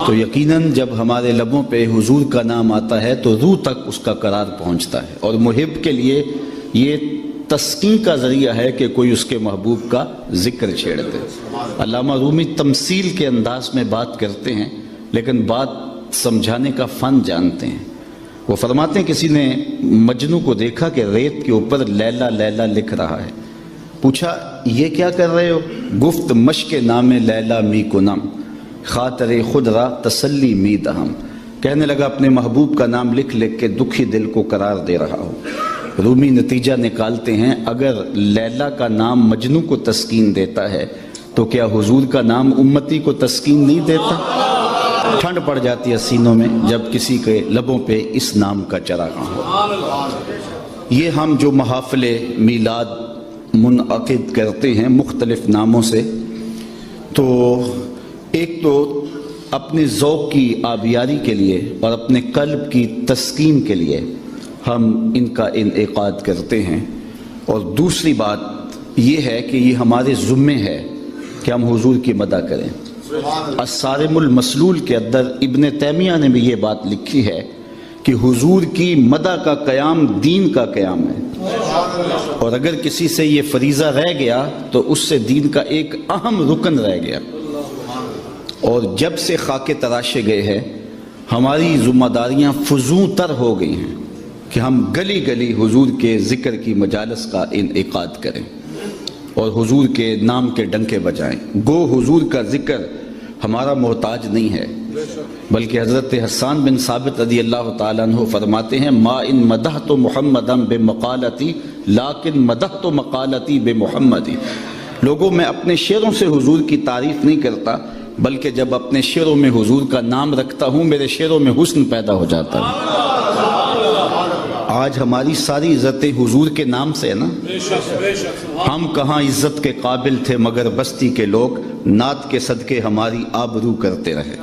تو یقیناً جب ہمارے لبوں پہ حضور کا نام آتا ہے تو روح تک اس کا قرار پہنچتا ہے، اور محب کے لیے یہ تسکین کا ذریعہ ہے کہ کوئی اس کے محبوب کا ذکر چھیڑ دے۔ علامہ رومی تمثیل کے انداز میں بات کرتے ہیں، لیکن بات سمجھانے کا فن جانتے ہیں۔ وہ فرماتے ہیں کسی نے مجنو کو دیکھا کہ ریت کے اوپر لیلا لیلا لکھ رہا ہے، پوچھا یہ کیا کر رہے ہو؟ گفت مشق نام لیلا می کنم، خاطر خود را تسلی می دہم۔ کہنے لگا اپنے محبوب کا نام لکھ لکھ کے دکھی دل کو قرار دے رہا ہوں۔ رومی نتیجہ نکالتے ہیں اگر لیلا کا نام مجنو کو تسکین دیتا ہے تو کیا حضور کا نام امتی کو تسکین نہیں دیتا؟ ٹھنڈ پڑ جاتی ہے سینوں میں جب کسی کے لبوں پہ اس نام کا چراغاں ہو۔ یہ ہم جو محافل میلاد منعقد کرتے ہیں مختلف ناموں سے، تو ایک تو اپنے ذوق کی آبیاری کے لیے اور اپنے قلب کی تسکین کے لیے ہم ان کا انعقاد کرتے ہیں، اور دوسری بات یہ ہے کہ یہ ہمارے ذمے ہے کہ ہم حضور کی مدح کریں۔ الصارم المسلول کے اندر ابن تیمیہ نے بھی یہ بات لکھی ہے کہ حضور کی مدح کا قیام دین کا قیام ہے، اور اگر کسی سے یہ فریضہ رہ گیا تو اس سے دین کا ایک اہم رکن رہ گیا۔ اور جب سے خاکے تراشے گئے ہیں ہماری ذمہ داریاں فزوں تر ہو گئی ہیں کہ ہم گلی گلی حضور کے ذکر کی مجالس کا انعقاد کریں اور حضور کے نام کے ڈنکے بجائیں۔ گو حضور کا ذکر ہمارا محتاج نہیں ہے، بلکہ حضرت حسان بن ثابت رضی اللہ تعالیٰ عنہ فرماتے ہیں ما ان مدحت محمدا بمقالتی لیکن مدحت مقالتی بمحمدی۔ لوگوں میں اپنے شعروں سے حضور کی تعریف نہیں کرتا، بلکہ جب اپنے شعروں میں حضور کا نام رکھتا ہوں میرے شعروں میں حسن پیدا ہو جاتا ہے۔ آج ہماری ساری عزتیں حضور کے نام سے ہے نا۔ ہم کہاں عزت کے قابل تھے مگر بستی کے لوگ نعت کے صدقے ہماری آبرو کرتے رہے۔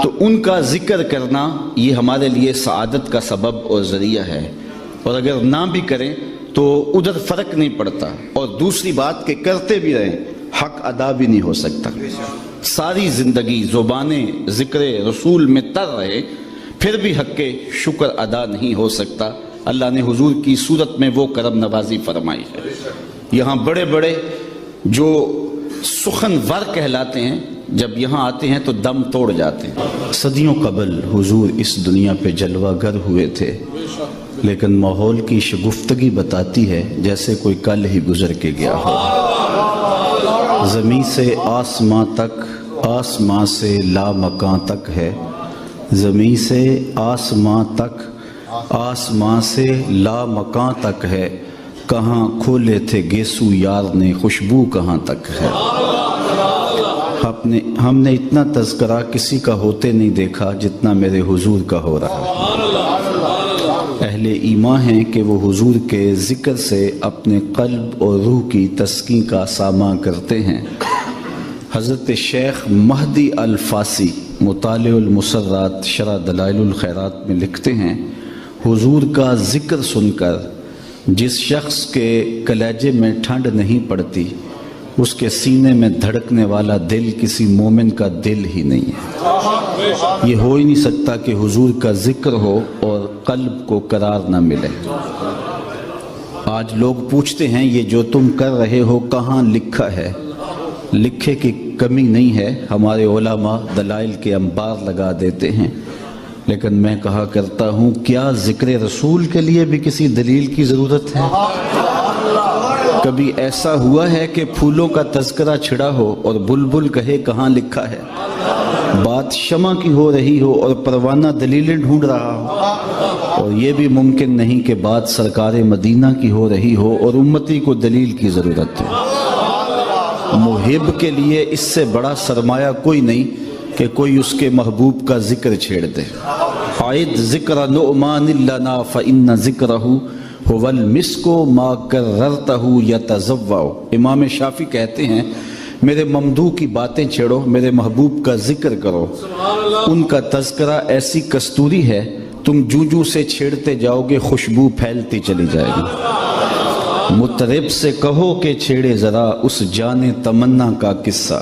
تو ان کا ذکر کرنا یہ ہمارے لیے سعادت کا سبب اور ذریعہ ہے، اور اگر نہ بھی کریں تو ادھر فرق نہیں پڑتا، اور دوسری بات کہ کرتے بھی رہیں حق ادا بھی نہیں ہو سکتا۔ ساری زندگی زبانیں ذکر رسول میں تر رہے پھر بھی حق کے شکر ادا نہیں ہو سکتا۔ اللہ نے حضور کی صورت میں وہ کرم نوازی فرمائی ہے۔ یہاں بڑے بڑے جو سخن ور کہلاتے ہیں جب یہاں آتے ہیں تو دم توڑ جاتے ہیں۔ صدیوں قبل حضور اس دنیا پہ جلوہ گر ہوئے تھے، لیکن ماحول کی شگفتگی بتاتی ہے جیسے کوئی کل ہی گزر کے گیا ہو۔ زمین سے آسماں تک، آسماں سے لامکاں تک ہے، زمین سے آسماں تک، آسماں سے لامکاں تک ہے، کہاں کھولے تھے گیسو یار نے خوشبو کہاں تک ہے۔ ہم نے اتنا تذکرہ کسی کا ہوتے نہیں دیکھا جتنا میرے حضور کا ہو رہا ہے۔ اہل ایمان ہیں کہ وہ حضور کے ذکر سے اپنے قلب اور روح کی تسکین کا ساماں کرتے ہیں۔ حضرت شیخ مہدی الفاسی مطالع المسرات شرح دلائل الخیرات میں لکھتے ہیں حضور کا ذکر سن کر جس شخص کے کلیجے میں ٹھنڈ نہیں پڑتی اس کے سینے میں دھڑکنے والا دل کسی مومن کا دل ہی نہیں ہے۔ یہ ہو ہی نہیں سکتا کہ حضور کا ذکر ہو اور قلب کو قرار نہ ملے۔ آج لوگ پوچھتے ہیں یہ جو تم کر رہے ہو کہاں لکھا ہے؟ لکھے کی کمی نہیں ہے، ہمارے علماء دلائل کے انبار لگا دیتے ہیں، لیکن میں کہا کرتا ہوں کیا ذکر رسول کے لیے بھی کسی دلیل کی ضرورت ہے؟ کبھی ایسا ہوا ہے کہ پھولوں کا تذکرہ چھڑا ہو اور بلبل کہے کہاں لکھا ہے؟ بات شمع کی ہو رہی ہو اور پروانہ دلیلیں ڈھونڈ رہا ہو، اور یہ بھی ممکن نہیں کہ بات سرکار مدینہ کی ہو رہی ہو اور امتی کو دلیل کی ضرورت ہے۔ محب کے لیے اس سے بڑا سرمایہ کوئی نہیں کہ کوئی اس کے محبوب کا ذکر چھیڑ دے۔ عید ذکر نعمان لنا فإن ذکرہ هو المسک ما کررتہ یتزوع۔ امام شافعی کہتے ہیں میرے ممدوح کی باتیں چھیڑو، میرے محبوب کا ذکر کرو، ان کا تذکرہ ایسی کستوری ہے تم جو سے چھیڑتے جاؤ گے خوشبو پھیلتی چلی جائے گی۔ مطرب سے کہو کہ چھیڑے ذرا اس جان تمنا کا قصہ،